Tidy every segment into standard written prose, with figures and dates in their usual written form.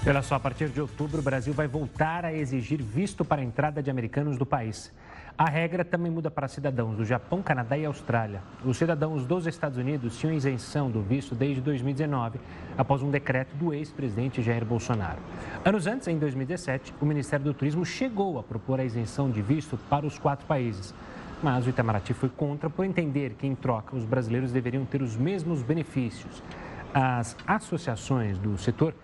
Olha só, a partir de outubro, o Brasil vai voltar a exigir visto para a entrada de americanos do país. A regra também muda para cidadãos do Japão, Canadá e Austrália. Os cidadãos dos Estados Unidos tinham isenção do visto desde 2019, após um decreto do ex-presidente Jair Bolsonaro. Anos antes, em 2017, o Ministério do Turismo chegou a propor a isenção de visto para os 4 países. Mas o Itamaraty foi contra por entender que, em troca, os brasileiros deveriam ter os mesmos benefícios. As associações do setor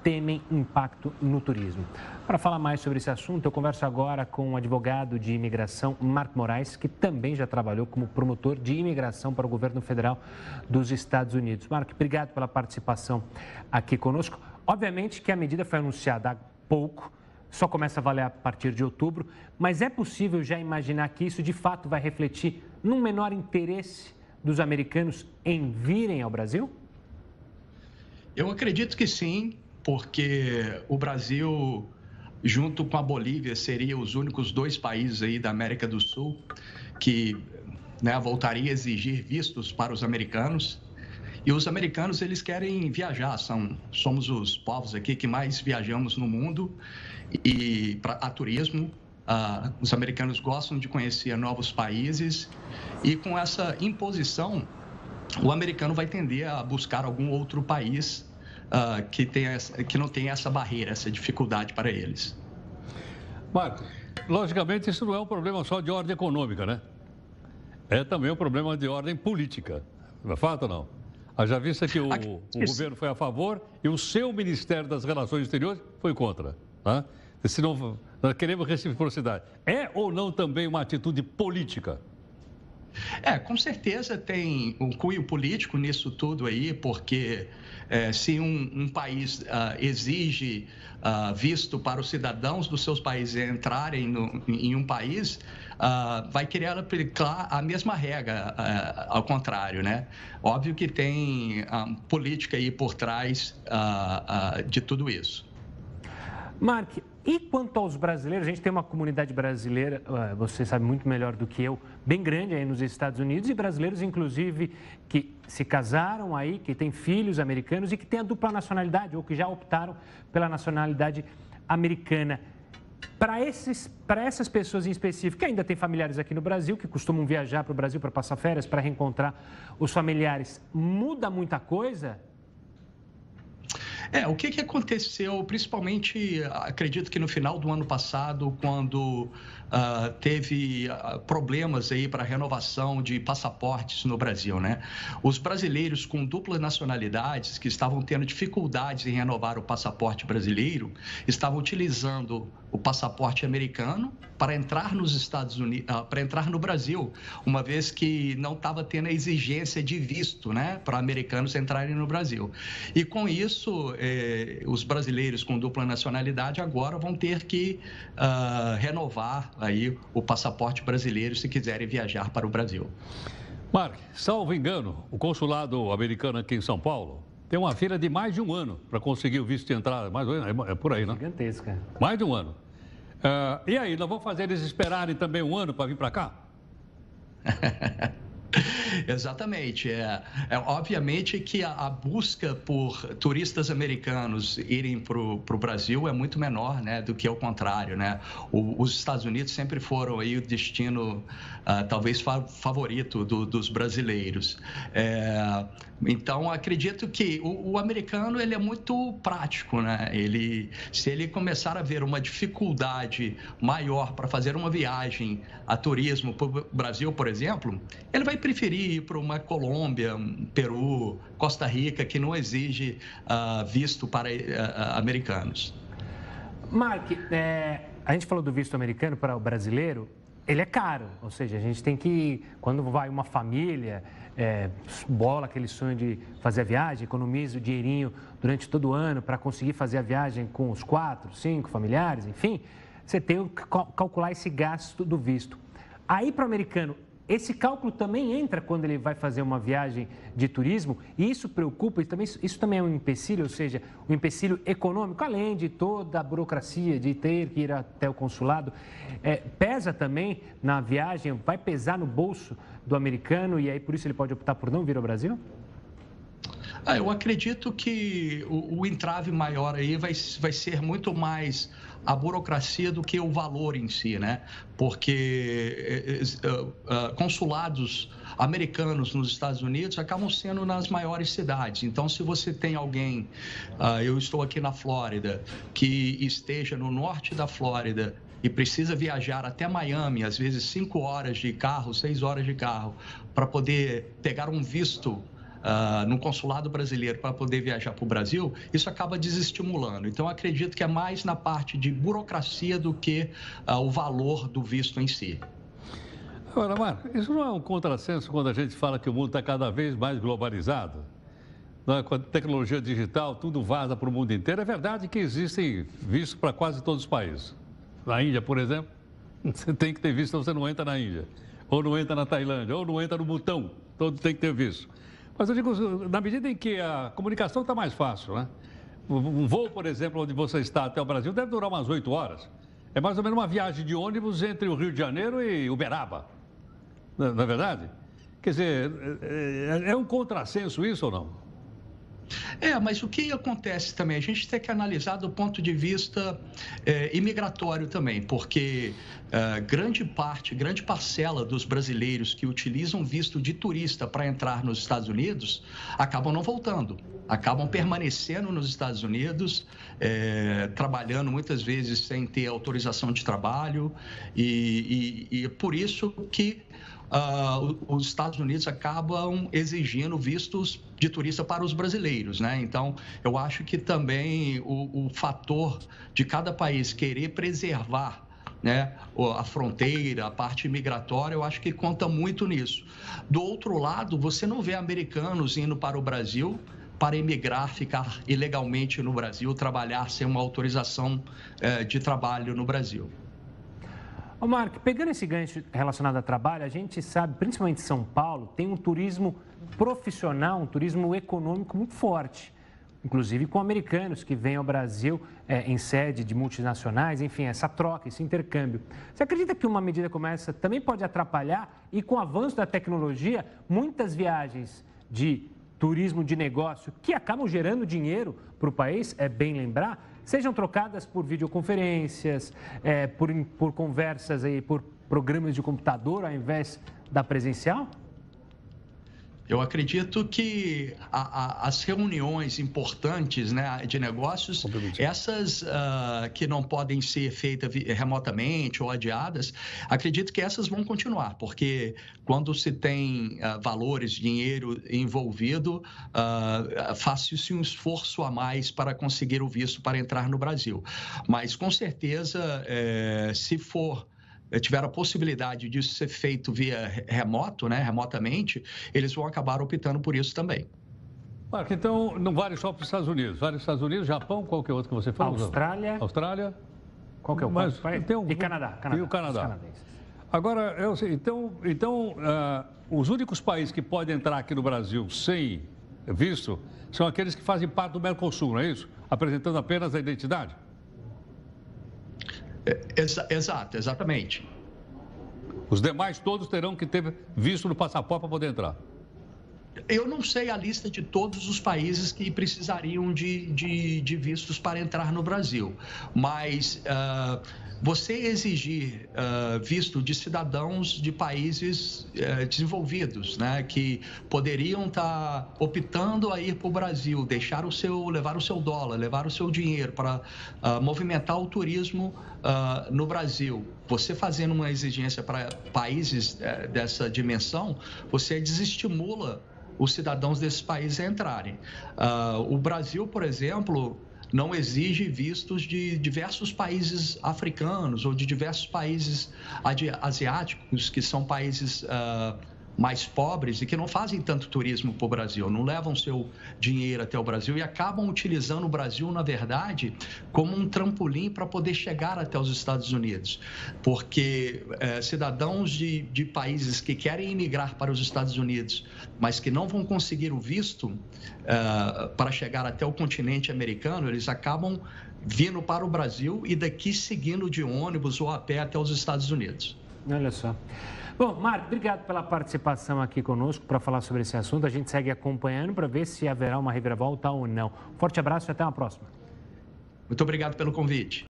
temem impacto no turismo. Para falar mais sobre esse assunto, eu converso agora com o advogado de imigração, Marco Moraes, que também já trabalhou como promotor de imigração para o governo federal dos Estados Unidos. Marco, obrigado pela participação aqui conosco. Obviamente que a medida foi anunciada há pouco, só começa a valer a partir de outubro, mas é possível já imaginar que isso de fato vai refletir num menor interesse dos americanos em virem ao Brasil? Eu acredito que sim, porque o Brasil, junto com a Bolívia, seriam os únicos 2 países aí da América do Sul que voltaria a exigir vistos para os americanos. E os americanos, eles querem viajar, somos os povos aqui que mais viajamos no mundo e a turismo. Os americanos gostam de conhecer novos países e com essa imposição, o americano vai tender a buscar algum outro país que não tem essa barreira, essa dificuldade para eles. Marco, logicamente isso não é um problema só de ordem econômica, né? É também um problema de ordem política. Não é fato ou não? Haja vista que o governo foi a favor e o seu Ministério das Relações Exteriores foi contra. Tá? Se não, nós queremos reciprocidade. É ou não também uma atitude política? Com certeza tem um cunho político nisso tudo aí, porque se um país exige visto para os cidadãos dos seus países entrarem em um país, vai querer aplicar a mesma regra, ao contrário, né? Óbvio que tem política aí por trás de tudo isso. Mark, e quanto aos brasileiros, a gente tem uma comunidade brasileira, você sabe muito melhor do que eu, bem grande aí nos Estados Unidos, e brasileiros, inclusive, que se casaram aí, que têm filhos americanos e que têm a dupla nacionalidade, ou que já optaram pela nacionalidade americana. Para essas pessoas em específico, que ainda têm familiares aqui no Brasil, que costumam viajar para o Brasil para passar férias, para reencontrar os familiares, muda muita coisa? O que aconteceu, principalmente, acredito que no final do ano passado, quando teve problemas aí para renovação de passaportes no Brasil, né? Os brasileiros com duplas nacionalidades que estavam tendo dificuldades em renovar o passaporte brasileiro, estavam utilizando o passaporte americano para entrar nos Estados Unidos, para entrar no Brasil, uma vez que não estava tendo a exigência de visto, né, para americanos entrarem no Brasil. E com isso, os brasileiros com dupla nacionalidade agora vão ter que renovar aí o passaporte brasileiro se quiserem viajar para o Brasil. Mark, salvo engano, o consulado americano aqui em São Paulo tem uma fila de mais de um ano para conseguir o visto de entrada. Mais é por aí, né? Gigantesca. Mais de um ano. E aí, nós vamos fazer eles esperarem também um ano para vir para cá? Exatamente. Obviamente que a busca por turistas americanos irem para o Brasil é muito menor, né, do que ao contrário, né? Os Estados Unidos sempre foram aí o destino talvez favorito dos brasileiros. Então, acredito que o americano ele é muito prático, né? Se ele começar a ver uma dificuldade maior para fazer uma viagem a turismo para o Brasil, por exemplo, ele vai preferir ir para uma Colômbia, Peru, Costa Rica, que não exige visto para americanos. Mark, a gente falou do visto americano para o brasileiro, ele é caro, ou seja, a gente tem que, quando vai uma família, bola aquele sonho de fazer a viagem, economiza o dinheirinho durante todo o ano para conseguir fazer a viagem com os 4, 5 familiares, enfim, você tem que calcular esse gasto do visto. Aí, para o americano, esse cálculo também entra quando ele vai fazer uma viagem de turismo, e isso preocupa, e isso também é um empecilho, ou seja, um empecilho econômico, além de toda a burocracia de ter que ir até o consulado, pesa também na viagem, vai pesar no bolso do americano, e aí por isso ele pode optar por não vir ao Brasil? Eu acredito que o entrave maior aí vai ser muito mais a burocracia do que o valor em si, né? Porque consulados americanos nos Estados Unidos acabam sendo nas maiores cidades. Então, se você tem alguém, eu estou aqui na Flórida, que esteja no norte da Flórida e precisa viajar até Miami, às vezes 5 horas de carro, 6 horas de carro, para poder pegar um visto no consulado brasileiro para poder viajar para o Brasil, isso acaba desestimulando. Então, acredito que é mais na parte de burocracia do que o valor do visto em si. Agora, Marco, isso não é um contrassenso quando a gente fala que o mundo está cada vez mais globalizado? Com a tecnologia digital, tudo vaza para o mundo inteiro. É verdade que existem vistos para quase todos os países. Na Índia, por exemplo, você tem que ter visto, senão você não entra na Índia. Ou não entra na Tailândia, ou não entra no Butão. Todo tem que ter visto. Mas eu digo, na medida em que a comunicação está mais fácil, né? Um voo, por exemplo, onde você está até o Brasil, deve durar umas 8 horas. É mais ou menos uma viagem de ônibus entre o Rio de Janeiro e Uberaba. Não é verdade? Quer dizer, é um contrassenso isso ou não? Mas o que acontece também? A gente tem que analisar do ponto de vista imigratório também, porque grande parcela dos brasileiros que utilizam visto de turista para entrar nos Estados Unidos acabam não voltando, acabam permanecendo nos Estados Unidos, trabalhando muitas vezes sem ter autorização de trabalho e por isso que os Estados Unidos acabam exigindo vistos de turista para os brasileiros, né? Então, eu acho que também o fator de cada país querer preservar, né, a fronteira, a parte migratória, eu acho que conta muito nisso. Do outro lado, você não vê americanos indo para o Brasil para emigrar, ficar ilegalmente no Brasil, trabalhar sem uma autorização de trabalho no Brasil. Ô Marco, pegando esse gancho relacionado a trabalho, a gente sabe, principalmente São Paulo, tem um turismo profissional, um turismo econômico muito forte, inclusive com americanos que vêm ao Brasil em sede de multinacionais, enfim, essa troca, esse intercâmbio. Você acredita que uma medida como essa também pode atrapalhar e com o avanço da tecnologia, muitas viagens de turismo de negócio que acabam gerando dinheiro para o país, é bem lembrar, sejam trocadas por videoconferências, por conversas, por programas de computador ao invés da presencial? Eu acredito que as reuniões importantes, né, de negócios, essas que não podem ser feitas remotamente ou adiadas, acredito que essas vão continuar, porque quando se tem valores, dinheiro envolvido, faz-se um esforço a mais para conseguir o visto para entrar no Brasil. Mas, com certeza, se tiver a possibilidade disso ser feito via remoto, né, remotamente, eles vão acabar optando por isso também. Marco, então não vale só para os Estados Unidos. Vale os Estados Unidos, Japão, qual que é o outro que você falou? Austrália. Qual que é o país? E Canadá. E o Canadá. Agora, eu sei, então os únicos países que podem entrar aqui no Brasil sem visto são aqueles que fazem parte do Mercosul, não é isso? Apresentando apenas a identidade? Exato, exatamente. Os demais todos terão que ter visto no passaporte para poder entrar. Eu não sei a lista de todos os países que precisariam de vistos para entrar no Brasil, mas você exigir visto de cidadãos de países desenvolvidos, né, que poderiam estar optando a ir para o Brasil, levar o seu dólar, levar o seu dinheiro para movimentar o turismo no Brasil. Você fazendo uma exigência para países dessa dimensão, você desestimula os cidadãos desses países a entrarem. O Brasil, por exemplo, não exige vistos de diversos países africanos ou de diversos países asiáticos, que são países mais pobres e que não fazem tanto turismo para o Brasil, não levam seu dinheiro até o Brasil e acabam utilizando o Brasil, na verdade, como um trampolim para poder chegar até os Estados Unidos. Porque cidadãos de países que querem emigrar para os Estados Unidos, mas que não vão conseguir o visto para chegar até o continente americano, eles acabam vindo para o Brasil e daqui seguindo de ônibus ou a pé até os Estados Unidos. Olha só. Bom, Marco, obrigado pela participação aqui conosco para falar sobre esse assunto. A gente segue acompanhando para ver se haverá uma reviravolta ou não. Forte abraço e até uma próxima. Muito obrigado pelo convite.